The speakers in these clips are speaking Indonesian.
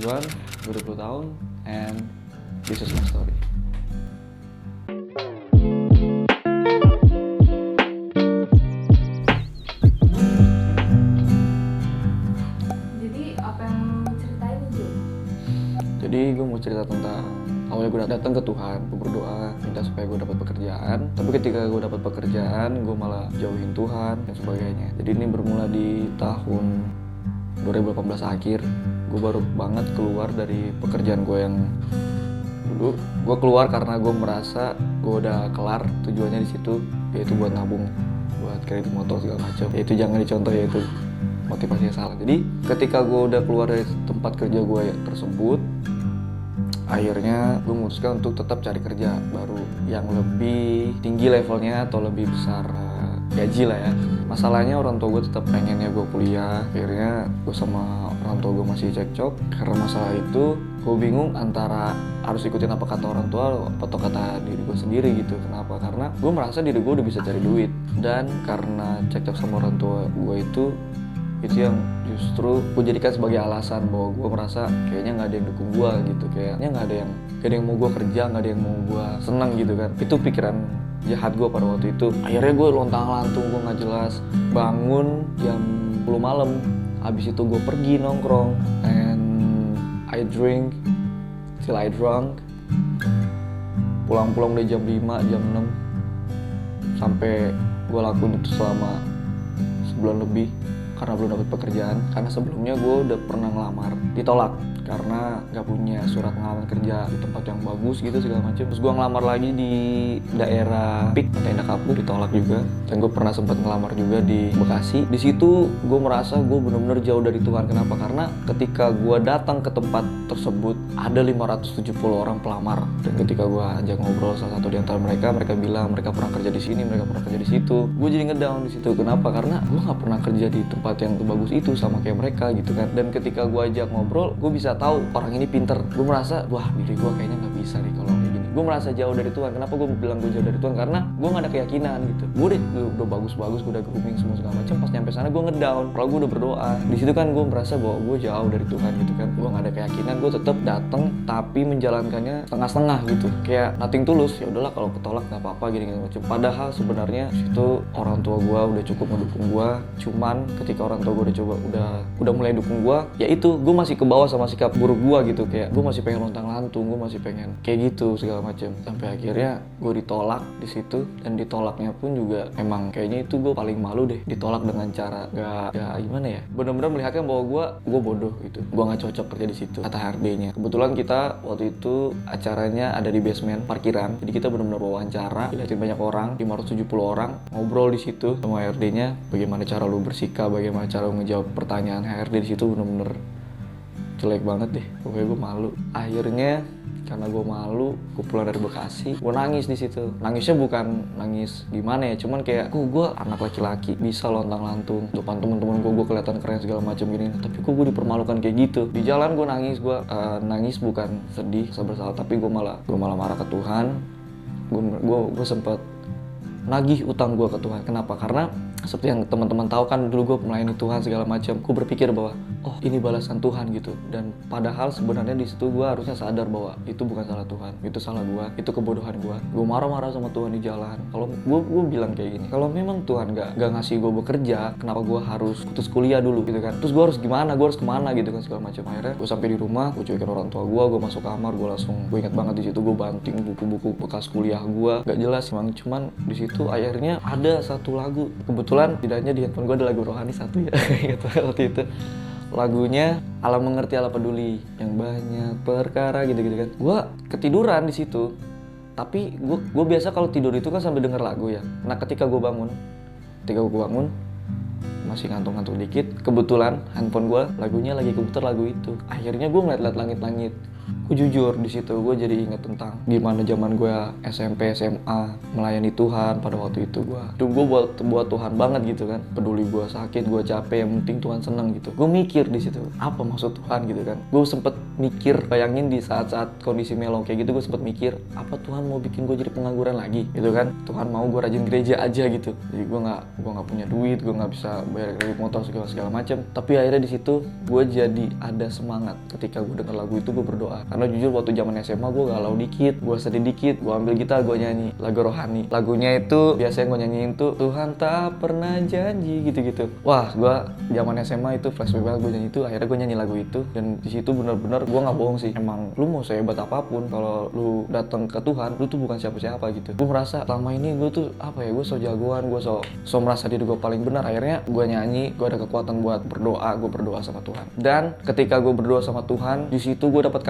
2021, gue 20 tahun, and this is my story. Jadi apa yang mau ceritain Jul? Jadi gue mau cerita tentang awalnya gue datang ke Tuhan, gue berdoa minta supaya gue dapat pekerjaan. Tapi ketika gue dapat pekerjaan, gue malah jauhin Tuhan dan sebagainya. Jadi ini bermula di tahun 2018 akhir. Gue baru banget keluar dari pekerjaan gue yang dulu. Gue keluar karena gue merasa gue udah kelar tujuannya di situ, yaitu buat nabung, buat kredit motor segala macam. Yaitu jangan dicontoh, yaitu motivasinya salah. Jadi ketika gue udah keluar dari tempat kerja gue tersebut, akhirnya gue memutuskan untuk tetap cari kerja baru yang lebih tinggi levelnya atau lebih besar gaji lah ya. Masalahnya orang tua gue tetap pengennya gue kuliah. Akhirnya gue sama orang tua gue masih cekcok karena masalah itu. Gue bingung antara harus ikutin apa kata orang tua atau kata diri gue sendiri gitu. Kenapa? Karena gue merasa diri gue udah bisa cari duit. Dan karena cekcok sama orang tua gue itu yang justru gue jadikan sebagai alasan bahwa gue merasa kayaknya nggak ada yang dukung gue gitu, kayaknya nggak ada yang mau gue kerja, nggak ada yang mau gue senang gitu kan. Itu pikiran jahat gue pada waktu itu. Akhirnya gue lontang-lantung, gue nggak jelas, bangun jam 10 malam, habis itu gue pergi nongkrong and I drink till I drunk. Pulang-pulang udah jam 5, jam 6, sampai gue lakuin itu selama sebulan lebih karena belum dapat pekerjaan. Karena sebelumnya gue udah pernah ngelamar, ditolak karena nggak punya surat pengalaman kerja di tempat yang bagus gitu segala macam. Terus gue ngelamar lagi di daerah PIK, Tenda Kapur, ditolak juga. Dan gue pernah sempat ngelamar juga di Bekasi. Di situ gue merasa gue benar-benar jauh dari Tuhan. Kenapa? Karena ketika gue datang ke tempat tersebut ada 570 orang pelamar. Dan ketika gue ajak ngobrol salah satu di antara mereka bilang mereka pernah kerja di sini, mereka pernah kerja di situ. Gue jadi ngedown di situ. Kenapa? Karena gue nggak pernah kerja di tempat yang sebagus itu sama kayak mereka gitu kan. Dan ketika gue ajak ngobrol, gue bisa tahu orang ini pinter. Gue merasa, wah diri gue kayaknya nggak bisa nih kalau kayak gini. Gue merasa jauh dari Tuhan. Kenapa gue bilang gue jauh dari Tuhan? Karena gue nggak ada keyakinan gitu. Gue udah bagus-bagus, gue udah grooming semua segala macam. Pas nyampe sana gue ngedown. Kalau gue udah berdoa, di situ kan gue merasa bahwa gue jauh dari Tuhan gitu kan. Gue nggak ada keyakinan. Gue tetap datang, tapi menjalankannya setengah-setengah gitu. Kayak nothing tulus. Ya udahlah kalau ketolak nggak apa-apa gini macam. Padahal sebenarnya situ orang tua gue udah cukup mendukung gue. Cuman ketika orang tua gue udah mulai dukung gue, ya itu gue masih ke bawah sama sikap buruk gue gitu. Kayak gue masih pengen lontang-lantung, gue masih pengen kayak gitu segala macam. Sampai akhirnya gue ditolak di situ. Dan ditolaknya pun juga emang kayaknya itu gue paling malu deh. Ditolak dengan cara gak gimana ya, benar-benar melihatkan bahwa gue bodoh gitu. Gue nggak cocok kerja di situ kata HRD-nya. Kebetulan kita waktu itu acaranya ada di basement parkiran. Jadi kita benar-benar wawancara, dilihatin banyak orang, 570 orang, ngobrol di situ sama HRD-nya. Bagaimana cara lu bersikap, bagaimana cara lu ngejawab pertanyaan HRD di situ. Benar-benar jelek banget deh. Pokoknya gue malu. Akhirnya karena gue malu, gue pulang dari Bekasi, gue nangis di situ. Nangisnya bukan nangis gimana ya, cuman kayak gue anak laki-laki bisa lontang-lantung depan teman-teman gue kelihatan keren segala macam gini. Tapi gue dipermalukan kayak gitu. Di jalan gue nangis, nangis bukan sedih, bersalah, tapi gue malah marah ke Tuhan. Gue sempet nagih utang gue ke Tuhan. Kenapa? Karena seperti yang teman-teman tahu kan, dulu gue melayani Tuhan segala macam. Gue berpikir bahwa oh ini balasan Tuhan gitu. Dan padahal sebenarnya di situ gue harusnya sadar bahwa itu bukan salah Tuhan, itu salah gue, itu kebodohan gue. Gue marah-marah sama Tuhan di jalan. Kalau gue bilang kayak gini, kalau memang Tuhan gak ngasih gue bekerja, kenapa gue harus putus kuliah dulu gitu kan? Terus gue harus gimana? Gue harus kemana gitu kan segala macam. Akhirnya gue sampai di rumah, gue cuekin orang tua gue masuk kamar, gue ingat banget di situ gue banting buku-buku bekas kuliah gue. Gak jelas emang, cuman di situ akhirnya ada satu lagu. Kebetulan tidaknya di handphone gue ada lagu rohani satu ya gitu waktu itu. Lagunya Allah Mengerti Allah Peduli, yang banyak perkara gitu-gitu kan. Gue ketiduran di situ. Tapi gue biasa kalau tidur itu kan sambil denger lagu ya. Nah ketika gue bangun masih ngantuk-ngantuk dikit. Kebetulan handphone gue lagunya lagi keputar lagu itu. Akhirnya gue ngeliat langit-langit. Gue jujur di situ gue jadi inget tentang gimana zaman gue SMP SMA melayani Tuhan pada waktu itu gue buat Tuhan banget gitu kan, peduli gue sakit gue capek, yang penting Tuhan seneng gitu. Gue mikir di situ apa maksud Tuhan gitu kan. Gue sempet mikir, bayangin di saat-saat kondisi mellow kayak gitu gue sempet mikir apa Tuhan mau bikin gue jadi pengangguran lagi gitu kan. Tuhan mau gue rajin gereja aja gitu, jadi gue nggak punya duit, gue nggak bisa bayar kredit motor segala macem. Tapi akhirnya di situ gue jadi ada semangat ketika gue denger lagu itu. Gue berdoa karena jujur waktu zaman SMA gue galau dikit, gue sedih dikit, gue ambil gitar gue nyanyi lagu rohani. Lagunya itu biasanya gue nyanyiin tuh Tuhan tak pernah janji gitu-gitu. Wah, gue zaman SMA itu flashback banget gue nyanyi itu. Akhirnya gue nyanyi lagu itu dan di situ bener-bener gue nggak bohong sih, emang lu mau sehebat apapun kalau lu datang ke Tuhan lu tuh bukan siapa-siapa gitu. Gue merasa selama ini gue tuh apa ya, gue so jagoan, gue so merasa diri gue paling benar. Akhirnya gue nyanyi, gue ada kekuatan buat berdoa, gue berdoa sama Tuhan. Dan ketika gue berdoa sama Tuhan, di situ gue dapat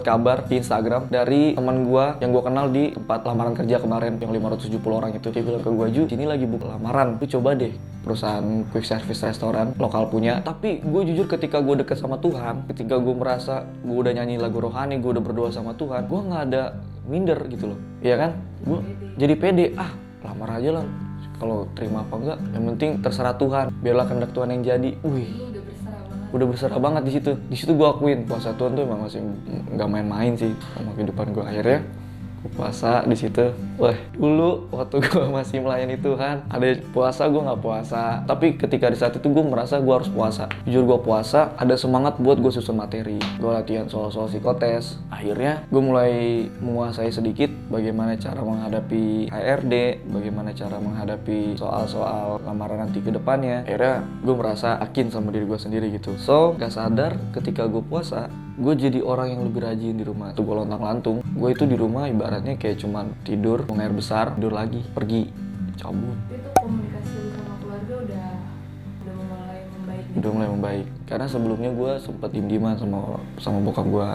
kabar di Instagram dari teman gue yang gue kenal di tempat lamaran kerja kemarin yang 570 orang itu. Dia bilang ke gue, Ju, sini lagi buka lamaran, lu coba deh, perusahaan quick service restoran lokal punya. Tapi gue jujur ketika gue deket sama Tuhan, ketika gue merasa gue udah nyanyi lagu rohani, gue udah berdoa sama Tuhan, gue nggak ada minder gitu loh, iya kan? Gue jadi pede, lamar aja lah, kalau terima apa enggak yang penting terserah Tuhan, biarlah kehendak Tuhan yang jadi. Udah berserah banget di situ. Di situ gue akuin puasa Tuhan tuh emang masih nggak main-main sih sama kehidupan gue. Akhirnya gue puasa di situ. Wah, dulu waktu gue masih melayani Tuhan, ada puasa gue nggak puasa. Tapi ketika di saat itu gue merasa gue harus puasa. Jujur gue puasa, ada semangat buat gue susun materi. Gue latihan soal-soal psikotes. Akhirnya gue mulai menguasai sedikit bagaimana cara menghadapi HRD, bagaimana cara menghadapi soal-soal lamaran nanti ke depannya. Akhirnya gue merasa yakin sama diri gue sendiri gitu. So, gak sadar ketika gue puasa, gue jadi orang yang lebih rajin di rumah. Tuh gue lontang-lantung, gue itu di rumah ibaratnya kayak cuman tidur, buang air besar, tidur lagi, pergi, cabut. Itu komunikasi lu sama keluarga udah mulai membaik. Udah mulai membaik. Karena sebelumnya gue sempet diem-dieman sama bokap gue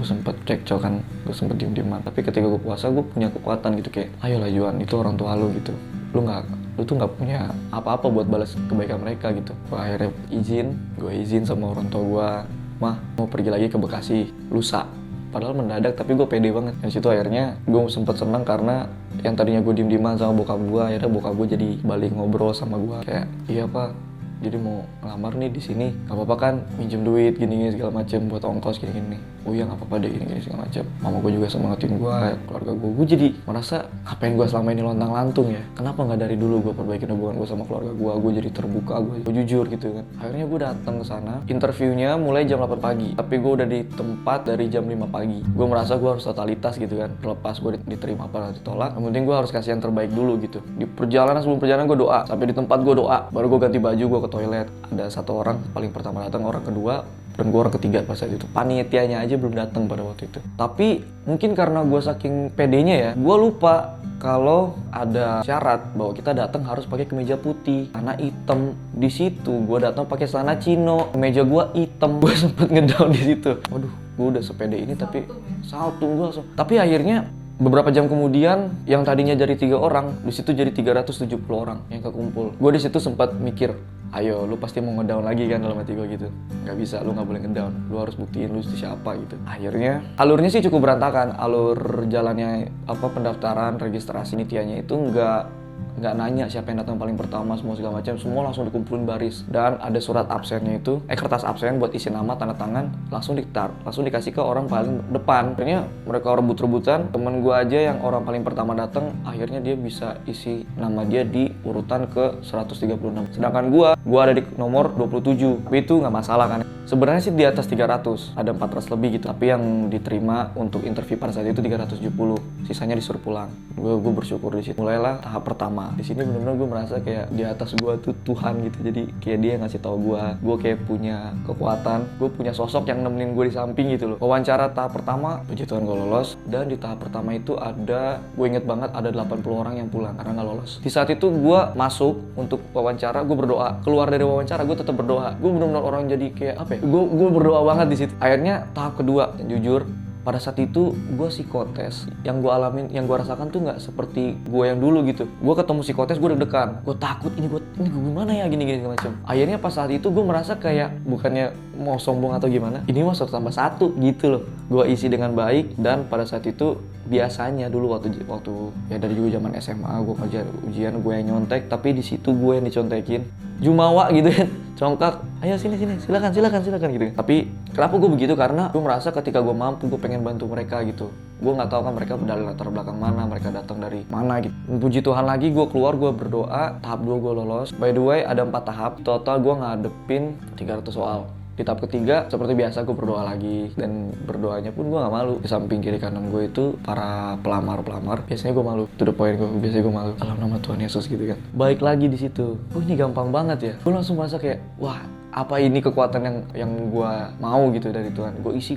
sempet cekcok kan, gue sempet diem-dieman. Tapi ketika gue puasa, gue punya kekuatan gitu kayak, ayolah Juan, itu orang tua lu gitu. Lu tuh nggak punya apa-apa buat balas kebaikan mereka gitu. Gue akhirnya izin sama orang tua gue, mah mau pergi lagi ke Bekasi lusa. Padahal mendadak, tapi gue pede banget. Dari situ akhirnya gue sempet seneng karena yang tadinya gue diem-dieman sama bokap gue, akhirnya bokap gue jadi balik ngobrol sama gue kayak, iya Pak, jadi mau ngelamar nih di sini, nggak apa-apa kan minjem duit gini segala macem buat ongkos gini. Oh iya nggak apa-apa deh gini segala macem. Mama gue juga semangatin gue, keluarga gue jadi merasa ngapain gue selama ini lontang-lantung ya, kenapa nggak dari dulu gue perbaikin hubungan gue sama keluarga gue jadi terbuka, gue jujur gitu kan. Akhirnya gue datang ke sana, interviewnya mulai jam 8 pagi, tapi gue udah di tempat dari jam 5 pagi. Gue merasa gue harus totalitas gitu kan, lepas gue diterima apa ditolak, yang penting gue harus kasih yang terbaik dulu gitu. Sebelum perjalanan gue doa, sampai di tempat gue doa, baru gue ganti baju, gue ke toilet. Ada satu orang paling pertama datang, orang kedua, dan gue orang ketiga pas saat itu. Panitianya aja belum datang pada waktu itu. Tapi mungkin karena gue saking pedenya ya, gue lupa kalau ada syarat bahwa kita datang harus pakai kemeja putih, karena hitam. Di situ gue datang pakai celana chino, kemeja gue hitam. Gue sempet ngedown di situ. Waduh, gue udah sepede ini tapi saltung gue langsung. Tapi akhirnya beberapa jam kemudian, yang tadinya jadi 3 orang, di situ jadi 370 orang yang kekumpul. Gue di situ sempat mikir, ayo lu pasti mau ngedown lagi kan dalam hati gue gitu. Nggak bisa, lu nggak boleh ngedown. Lu harus buktiin lu siapa gitu. Akhirnya alurnya sih cukup berantakan. Alur jalannya pendaftaran, registrasi nitianya itu nggak nanya siapa yang datang paling pertama, semua segala macam, semua langsung dikumpulin baris. Dan ada surat absennya itu, kertas absen buat isi nama, tanda tangan, langsung dikasih ke orang paling depan. Akhirnya mereka rebut-rebutan. Temen gue aja yang orang paling pertama datang, akhirnya dia bisa isi nama dia di urutan ke 136. Sedangkan gue ada di nomor 27. Tapi itu nggak masalah kan. Sebenarnya sih di atas 300, ada 400 lebih gitu. Tapi yang diterima untuk interview pada saat itu 370, sisanya disuruh pulang. Gue bersyukur di situ. Mulailah tahap pertama. Di sini benar-benar gue merasa kayak di atas gue tuh Tuhan gitu. Jadi kayak dia ngasih tahu gue kayak punya kekuatan, gue punya sosok yang nemenin gue di samping gitu loh. Wawancara tahap pertama, puji Tuhan gue lolos. Dan di tahap pertama itu gue inget banget ada 80 orang yang pulang karena nggak lolos. Di saat itu gue masuk untuk wawancara, gue berdoa. Keluar dari wawancara gue tetap berdoa. Gue benar-benar orang jadi kayak apa ya? Gue berdoa banget di situ. Akhirnya tahap kedua, jujur pada saat itu gue psikotes. Yang gue alamin, yang gue rasakan tuh nggak seperti gue yang dulu gitu. Gue ketemu psikotes, gue deg-degan, gue takut, ini gimana ya, gini macam. Akhirnya pas saat itu gue merasa kayak bukannya mau sombong atau gimana, ini mah 1+1 gitu loh. Gue isi dengan baik, dan pada saat itu biasanya dulu waktu ya dari juga zaman SMA gue kerja ujian, gue yang nyontek, tapi di situ gue yang dicontekin, jumawa gitu kan, congkak, ayo sini silakan gitu. Tapi kenapa gue begitu? Karena gue merasa ketika gue mampu, gue pengen bantu mereka gitu. Gue nggak tahu kan mereka dari latar belakang mana, mereka datang dari mana gitu. Puji Tuhan lagi, gue keluar, gue berdoa, tahap 2 gue lolos. By the way, ada 4 tahap total, gue ngadepin 300 soal. Di tahap ketiga, seperti biasa gue berdoa lagi, dan berdoanya pun gue gak malu. Di samping kiri kanan gue itu para pelamar, biasanya gue malu. To the point, biasanya gue malu. Dalam nama Tuhan Yesus gitu kan. Baik lagi di situ. Ini gampang banget ya. Gue langsung merasa kayak, wah, apa ini kekuatan yang gue mau gitu dari Tuhan. Gue isi.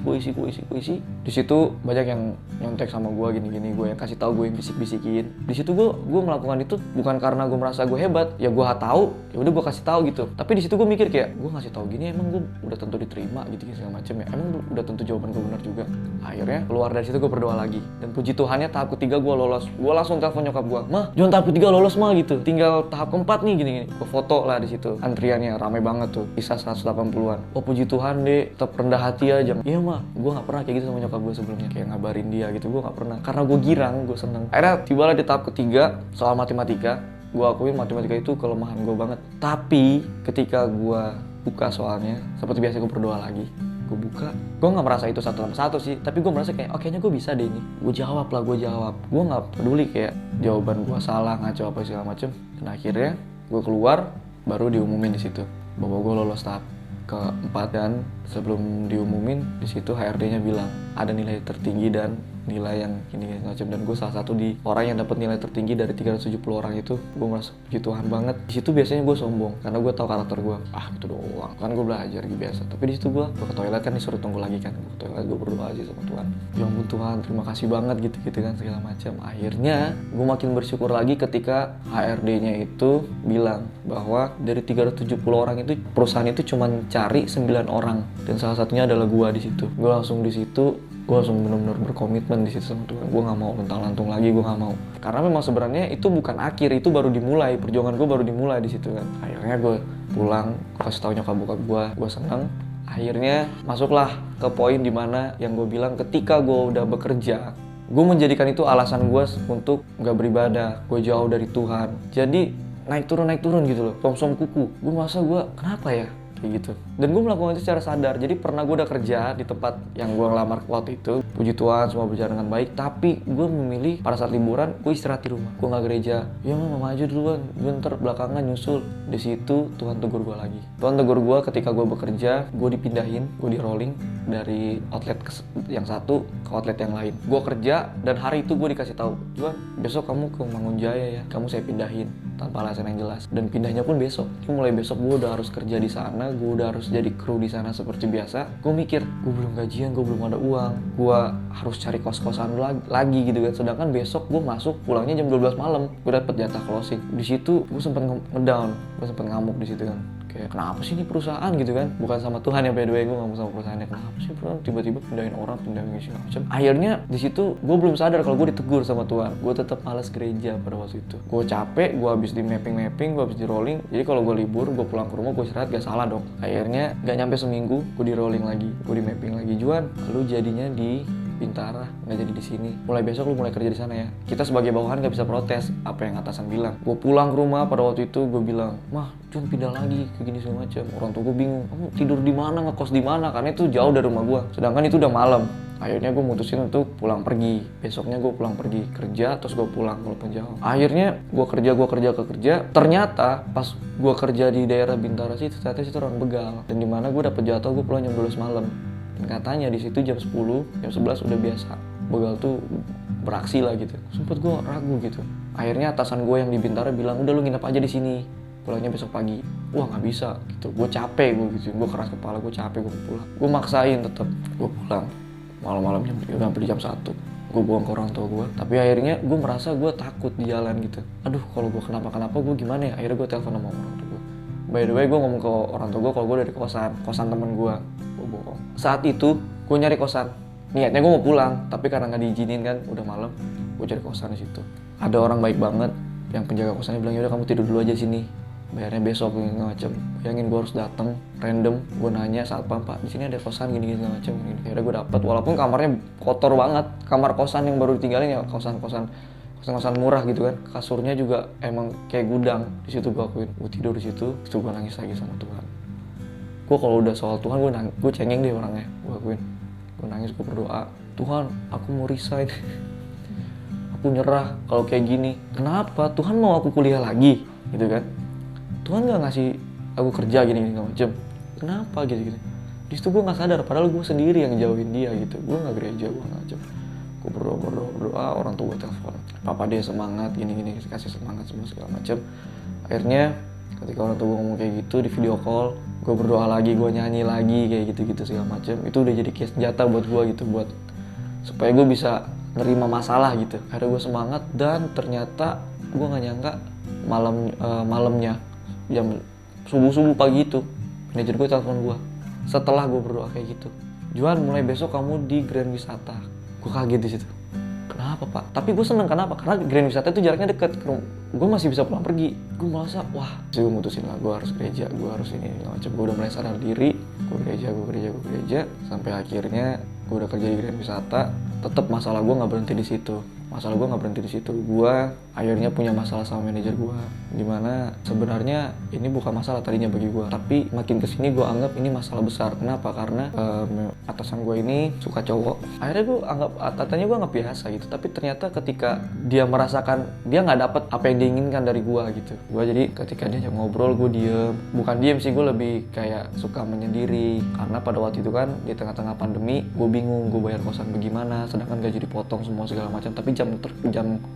Di situ banyak yang nyontek sama gue gini, gue yang kasih tahu, gue yang bisik-bisikin. Di situ gue melakukan itu bukan karena gue merasa gue hebat. Ya gue tahu, ya udah gue kasih tahu gitu. Tapi di situ gue mikir kayak, gue ngasih tahu gini emang gue udah tentu diterima gitu segala macam ya. Emang udah tentu jawaban gue benar juga. Akhirnya keluar dari situ gue berdoa lagi. Dan puji Tuhannya tahap ketiga gue lolos. Gue langsung telepon nyokap gue, "Mah, Jon tahap ketiga lolos mah," gitu. Tinggal tahap keempat nih gini. Gue foto lah di situ. Antriannya ramai banget tuh. Bisa 180-an. Oh puji Tuhan deh, tetap rendah hati aja. Iya mah, gue nggak pernah kayak gitu sama nyokap gue sebelumnya, kayak ngabarin dia gitu. Gue nggak pernah. Karena gue girang, gue seneng. Akhirnya tibalah di tahap ketiga soal matematika. Gue akuin matematika itu kelemahan gue banget. Tapi ketika gue buka soalnya, seperti biasa gue berdoa lagi. Gue buka, gue nggak merasa itu 1+1 sih, tapi gue merasa kayak, kayaknya gue bisa deh ini. Gue jawab. Gue nggak peduli kayak jawaban gue salah, ngaco apa segala macem. Dan akhirnya gue keluar, baru diumumin di situ bahwa gue lolos tahap keempat. Dan sebelum diumumin di situ HRD-nya bilang ada nilai tertinggi dan nilai yang gini macam, dan gue salah satu di orang yang dapat nilai tertinggi dari 370 orang itu. Gue merasa puji Tuhan banget. Di situ biasanya gue sombong karena gue tahu karakter gue, itu doang kan, gue belajar gitu biasa. Tapi di situ gue ke toilet kan, disuruh tunggu lagi kan, gue ke toilet, gue berdoa aja sama Tuhan, ya ampun Tuhan, terima kasih banget gitu kan segala macam. Akhirnya gue makin bersyukur lagi ketika HRD-nya itu bilang bahwa dari 370 orang itu perusahaan itu cuma cari 9 orang, dan salah satunya adalah gue di situ. Gue langsung di situ, gue langsung benar-benar berkomitmen di situ sama Tuhan. Gue nggak mau luntang-lantung lagi, gue nggak mau. Karena memang sebenarnya itu bukan akhir, itu baru dimulai, perjuangan gue baru dimulai di situ kan. Akhirnya gue pulang, gue kasih tahu nyokap bokap gue senang. Akhirnya masuklah ke poin dimana yang gue bilang ketika gue udah bekerja, gue menjadikan itu alasan gue untuk nggak beribadah, gue jauh dari Tuhan. Jadi naik turun gitu loh, som kuku. Gue merasa gue kenapa ya? Kayak gitu. Dan gue melakukan itu secara sadar. Jadi pernah gue udah kerja di tempat yang gue ngelamar waktu itu, puji Tuhan semua berjalan dengan baik. Tapi gue memilih pada saat liburan gue istirahat di rumah, gue nggak gereja. Ya mama aja duluan, gue ntar belakangan nyusul. Di situ Tuhan tegur gue lagi. Tuhan tegur gue ketika gue bekerja, gue dipindahin, gue di rolling dari outlet yang satu ke outlet yang lain. Gue kerja dan hari itu gue dikasih tahu, "Juan, besok kamu ke Mangunjaya ya, kamu saya pindahin." Tanpa alasan yang jelas. Dan pindahnya pun besok. Mulai besok gue udah harus kerja di sana, gue udah harus jadi kru di sana seperti biasa. Gue mikir, gue belum gajian, gue belum ada uang, gue harus cari kos-kosan lagi gitu kan. Sedangkan besok gue masuk pulangnya jam 12 malam, gue dapet jatah closing. Di situ gue sempet ngedown, gue sempet ngamuk di situ kan. Kayak kenapa sih ini perusahaan gitu kan? Bukan sama Tuhan ya, by the way, gue ngomong sama perusahaannya. Kenapa sih perusahaan tiba-tiba pindahin orang, pindahin segala macam. Akhirnya di situ gue belum sadar kalau gue ditegur sama Tuhan. Gue tetap malas gereja pada waktu itu. Gue capek, gue habis di mapping, gue habis di rolling. Jadi kalau gue libur, gue pulang ke rumah, gue istirahat, gak salah dong. Akhirnya gak nyampe seminggu, gue di rolling lagi, gue di mapping lagi. "Juan, lu jadinya di Bintara, nggak jadi di sini. Mulai besok lu mulai kerja di sana ya." Kita sebagai bawahan nggak bisa protes apa yang atasan bilang. Gue pulang ke rumah pada waktu itu, gue bilang, "Mah, Jon pindah lagi ke gini segala macam." Orang tua gue bingung, "Kamu tidur di mana, ngekos di mana?" Karena itu jauh dari rumah gue. Sedangkan itu udah malam. Akhirnya gue mutusin untuk pulang pergi. Besoknya gue pulang pergi kerja, terus gue pulang walaupun jauh. Akhirnya gue kerja. Ternyata pas gue kerja di daerah Bintara sih, ternyata itu orang begal. Dan dimana gue dapet jatuh, gue pulang jam 12 malam. Dan katanya di situ jam 10, jam 11 udah biasa. Begal tuh beraksi lah gitu. Sempet gue ragu gitu. Akhirnya atasan gue yang di Bintara bilang, "Udah lu nginep aja di sini, pulangnya besok pagi." Wah nggak bisa gitu. Gue capek gue gitu. Gue keras kepala, gue capek, gue pulang. Gue maksain tetap. Gue pulang malam-malam sampai jam 1. Gue bohong ke orang tua gue. Tapi akhirnya gue merasa gue takut di jalan gitu. Aduh kalau gue kenapa-kenapa gue gimana ya? Akhirnya gue telepon sama orang tua gue. By the way, gue ngomong ke orang tua gue kalau gue dari kosan temen gue bohong. Saat itu gue nyari kosan niatnya gue mau pulang, tapi karena nggak diizinin kan, udah malam, gue cari kosan di situ. Ada orang baik banget yang penjaga kosannya bilang, yaudah kamu tidur dulu aja sini, bayarnya besok gini macam. Bayangin gue harus datang random, gue nanya satpam, Pak di sini ada kosan gini macam gini. Akhirnya gue dapet, walaupun kamarnya kotor banget, kamar kosan yang baru ditinggalin ya kosan-kosan murah gitu kan, kasurnya juga emang kayak gudang. Di situ gue akuin, gue tidur di situ, itu gue nangis lagi sama Tuhan. Gue kalau udah soal Tuhan gue cengeng deh orangnya, gue akuin. Gue nangis, gue berdoa, Tuhan aku mau resign. Aku nyerah kalau kayak gini. Kenapa? Tuhan mau aku kuliah lagi gitu kan. Tuhan gak ngasih aku kerja gini macam. Kenapa gitu. Di situ gue gak sadar, padahal gue sendiri yang jauhin dia gitu. Gue gak gereja, gue gak macam. Gue berdoa, orang tua gue telepon, papa dia semangat gini kasih semangat semua segala macam. Akhirnya ketika orang tua gue ngomong kayak gitu di video call, gue berdoa lagi, gue nyanyi lagi kayak gitu segala macam. Itu udah jadi senjata buat gue gitu, buat supaya gue bisa nerima masalah gitu. Akhirnya gue semangat, dan ternyata gue nggak nyangka malamnya jam subuh pagi itu manajer gue telepon gue setelah gue berdoa kayak gitu, Juan mulai besok kamu di Grand Wisata. Gue kaget di situ. Kenapa Pak? Tapi gue seneng, kenapa? Karena Grand Wisata itu jaraknya deket, gue masih bisa pulang pergi. Gue merasa wah, gue mutusin lah, gue harus gereja, gue harus ini macam. Gue udah mulai sadar diri, gue gereja sampai akhirnya gue udah kerja di Grand Wisata. Tetap masalah gue nggak berhenti di situ. Gue akhirnya punya masalah sama manajer gue, dimana sebenarnya ini bukan masalah tadinya bagi gue, tapi makin kesini gue anggap ini masalah besar. Kenapa? Karena atasan gue ini suka cowok. Akhirnya gue anggap biasa gitu, tapi ternyata ketika dia merasakan dia nggak dapet apa yang diinginkan dari gue gitu, gue jadi ketika dia ngobrol gue bukan diem sih, gue lebih kayak suka menyendiri. Karena pada waktu itu kan di tengah-tengah pandemi, gue bingung gue bayar kosan bagaimana, sedangkan gaji dipotong semua segala macam, tapi jam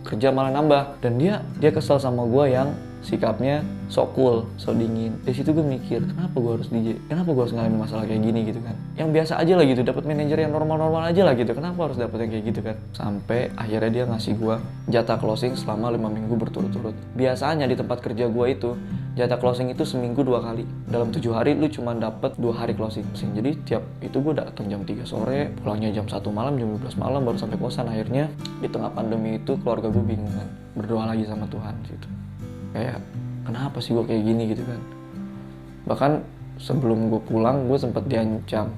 kerja malah nambah. Dan dia kesel sama gue yang sikapnya sok cool, sok dingin. Di situ gue mikir, kenapa gue harus ngalamin masalah kayak gini gitu kan? Yang biasa aja lah gitu, dapat manajer yang normal aja lah gitu. Kenapa harus dapat yang kayak gitu kan? Sampai akhirnya dia ngasih gue jatah closing selama 5 minggu berturut-turut. Biasanya di tempat kerja gue itu jatah closing itu seminggu 2 kali. Dalam 7 hari lu cuma dapat 2 hari closing. Jadi tiap itu gue datang jam 3 sore, pulangnya jam 1 malam, jam 12 malam baru sampai kosan. Akhirnya di tengah pandemi itu keluarga gue bingung kan. Berdoa lagi sama Tuhan gitu. Kayak kenapa sih gue kayak gini gitu kan. Bahkan sebelum gue pulang gue sempat diancam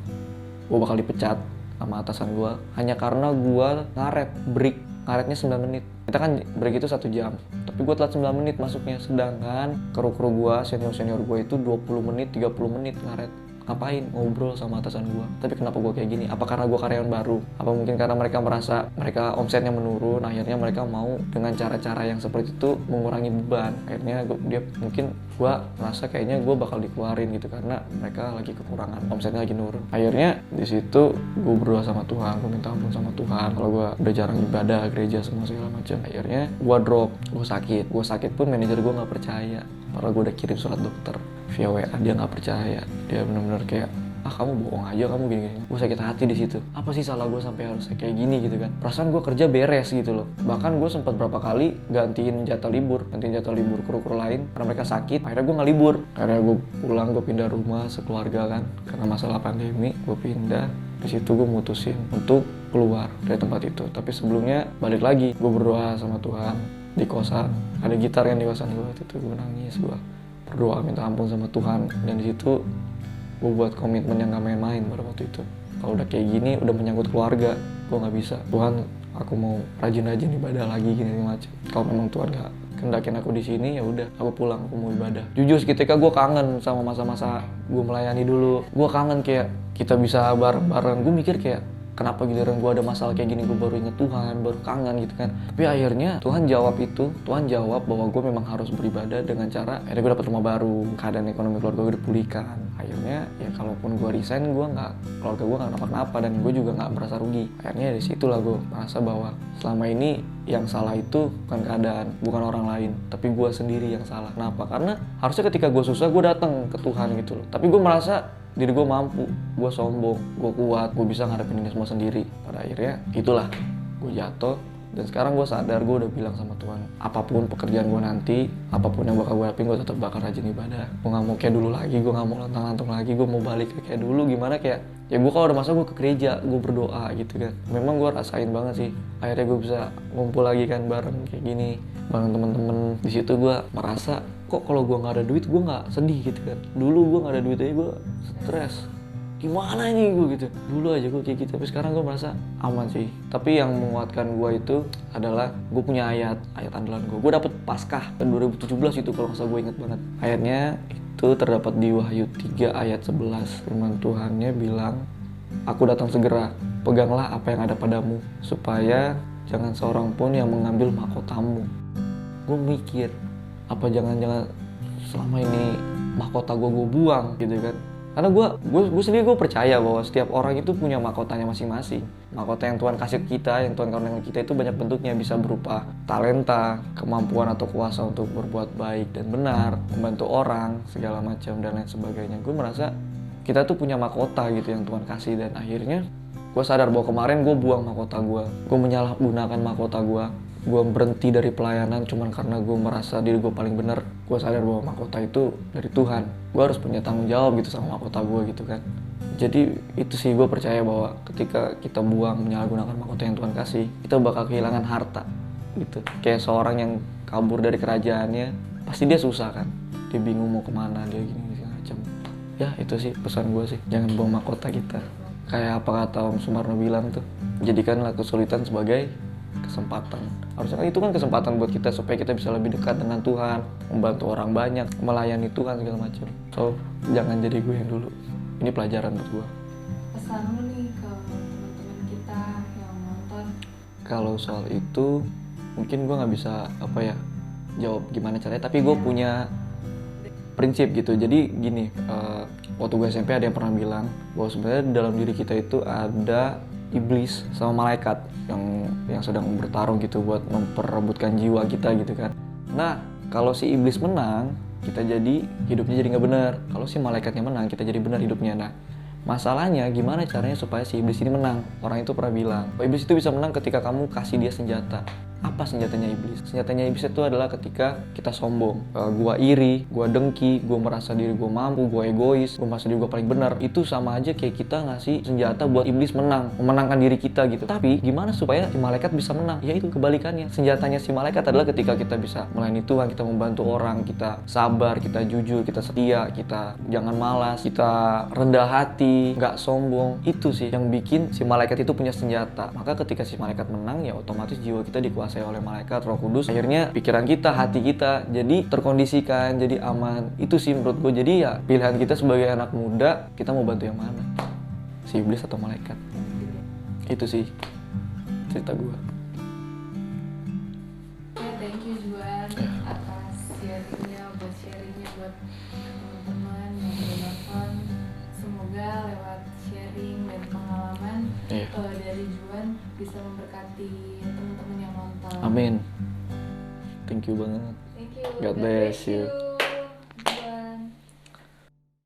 gue bakal dipecat sama atasan gue hanya karena gue ngaretnya 9 menit. Kita kan break itu 1 jam, tapi gue telat 9 menit masuknya. Sedangkan kru gue, senior gue itu 20 menit, 30 menit ngaret. Ngapain? Ngobrol sama atasan gue. Tapi kenapa gue kayak gini? Apa karena gue karyawan baru? Apa mungkin karena mereka merasa mereka omsetnya menurun, akhirnya mereka mau dengan cara-cara yang seperti itu mengurangi beban. Akhirnya gue merasa kayaknya gue bakal dikeluarin gitu karena mereka lagi kekurangan, omsetnya lagi nurun. Akhirnya di situ gue berdoa sama Tuhan, gue minta ampun sama Tuhan kalau gue udah jarang ibadah, gereja semua segala macam. Akhirnya gue drop, gue sakit pun manajer gue nggak percaya. Padahal gue udah kirim surat dokter via WA, dia nggak percaya. Dia benar-benar kayak, kamu bohong aja, kamu gini. Gue sakit hati di situ. Apa sih salah gue sampai harus kayak gini gitu kan? Perasaan gue kerja beres gitu loh. Bahkan gue sempat berapa kali gantiin jatah libur kru-kru lain karena mereka sakit. Akhirnya gue nggak libur. Akhirnya gue pulang, gue pindah rumah sekeluarga kan. Karena masalah pandemi, gue pindah. Di situ gue mutusin untuk keluar dari tempat itu. Tapi sebelumnya balik lagi, gue berdoa sama Tuhan di kosan. Ada gitar yang di kosan gue itu, gue nangis, gue berdoa minta ampun sama Tuhan. Dan di situ gue buat komitmen yang gak main-main pada waktu itu. Kalau udah kayak gini, udah menyangkut keluarga, gue gak bisa. Tuhan, aku mau rajin-rajin ibadah lagi gini macam. Kalau memang Tuhan gak kendakin aku di sini, ya udah, aku pulang, aku mau ibadah. Jujur ketika gue kangen sama masa-masa gue melayani dulu. Gue kangen kayak kita bisa bareng-bareng. Gue mikir kayak, kenapa giliran gue ada masalah kayak gini gue baru inget Tuhan, baru kangen gitu kan. Tapi akhirnya Tuhan jawab bahwa gue memang harus beribadah dengan cara akhirnya gue dapet rumah baru, keadaan ekonomi keluarga gue dipulihkan. Akhirnya ya kalaupun gue resign, keluarga gue nggak kenapa-kenapa dan gue juga nggak merasa rugi. Akhirnya dari situlah gue merasa bahwa selama ini yang salah itu bukan keadaan, bukan orang lain, tapi gue sendiri yang salah. Kenapa? Karena harusnya ketika gue susah gue datang ke Tuhan gitu loh. Tapi gue merasa diri gue mampu, gue sombong, gue kuat, gue bisa ngadepin ini semua sendiri. Pada akhirnya itulah gue jatuh, Dan sekarang gue sadar, gue udah bilang sama Tuhan, apapun pekerjaan gue nanti, apapun yang bakal gue lakuin, gue tetap bakal rajin ibadah. Gue gak mau kayak dulu lagi, gue gak mau lantang-lantung lagi, gue mau balik kayak dulu. Gimana kayak, ya gue kalau udah masuk gue ke gereja, gue berdoa gitu kan. Memang gue rasain banget sih, akhirnya gue bisa ngumpul lagi kan bareng kayak gini, bareng temen-temen. Di situ gue merasa, kok kalau gue gak ada duit, gue gak sedih gitu kan. Dulu gue gak ada duit aja gue stres. Gimana ini gue gitu, dulu aja gue kayak gitu, tapi sekarang gue merasa aman sih. Tapi yang menguatkan gue itu adalah gue punya ayat andalan gue dapet Paskah tahun 2017 itu kalau nggak salah, gue inget banget ayatnya. Itu terdapat di Wahyu 3 ayat 11. Firman Tuhannya bilang, aku datang segera, peganglah apa yang ada padamu, supaya jangan seorang pun yang mengambil mahkotamu. Gue mikir, apa jangan-jangan selama ini mahkota gue buang gitu kan. Karena gue sendiri gue percaya bahwa setiap orang itu punya mahkotanya masing-masing. Mahkota yang Tuhan kasih kita, yang Tuhan karuniakan kita itu banyak bentuknya, bisa berupa talenta, kemampuan atau kuasa untuk berbuat baik dan benar, membantu orang, segala macam dan lain sebagainya. Gue merasa kita tuh punya mahkota gitu yang Tuhan kasih, dan akhirnya gue sadar bahwa kemarin gue buang mahkota gue menyalahgunakan mahkota gue berhenti dari pelayanan cuman karena gue merasa diri gue paling benar. Gue sadar bahwa mahkota itu dari Tuhan, gue harus punya tanggung jawab gitu sama mahkota gue gitu kan. Jadi itu sih, gue percaya bahwa ketika kita buang menyalahgunakan mahkota yang Tuhan kasih, kita bakal kehilangan harta gitu. Kayak seorang yang kabur dari kerajaannya, pasti dia susah kan, dia bingung mau kemana, dia gini segala macam. Ya itu sih pesan gue sih, jangan buang mahkota kita. Kayak apa kata Om Sumarno bilang tuh, jadikanlah kesulitan sebagai kesempatan. Harusnya kan itu kan kesempatan buat kita supaya kita bisa lebih dekat dengan Tuhan, membantu orang banyak, melayani Tuhan segala macam. So jangan jadi gue yang dulu. Ini pelajaran buat gue. Pesan lu nih ke teman-teman kita yang nonton. Kalau soal itu mungkin gue nggak bisa jawab gimana caranya, tapi gue punya prinsip gitu. Jadi gini, waktu gue SMP ada yang pernah bilang bahwa sebenarnya dalam diri kita itu ada iblis sama malaikat yang sedang bertarung gitu buat memperebutkan jiwa kita gitu kan. Nah, kalau si iblis menang, kita jadi hidupnya jadi nggak benar. Kalau si malaikatnya menang, kita jadi benar hidupnya. Nah, masalahnya gimana caranya supaya si iblis ini menang? Orang itu pernah bilang, iblis itu bisa menang ketika kamu kasih dia senjata. Apa senjatanya iblis? Senjatanya iblis itu adalah ketika kita sombong, gua iri, gua dengki, gua merasa diri gua mampu, gua egois, gua merasa diri gua paling benar. Itu sama aja kayak kita ngasih senjata buat iblis menang, memenangkan diri kita gitu. Tapi gimana supaya si malaikat bisa menang? Ya itu kebalikannya. Senjatanya si malaikat adalah ketika kita bisa melayani Tuhan, kita membantu orang, kita sabar, kita jujur, kita setia, kita jangan malas, kita rendah hati, nggak sombong. Itu sih yang bikin si malaikat itu punya senjata. Maka ketika si malaikat menang, ya otomatis jiwa kita dikuasai oleh malaikat, Roh Kudus. Akhirnya pikiran kita, hati kita jadi terkondisikan, jadi aman. Itu sih menurut gue. Jadi ya pilihan kita sebagai anak muda, kita mau bantu yang mana? Si iblis atau malaikat? Itu sih cerita gue. Thank you Juan atas sharingnya buat teman-teman yang udah nonton. Semoga lewat sharing dan pengalaman dari Juan bisa memberkati teman-teman yang nonton. Amin. Thank you banget. Thank you. God bless you.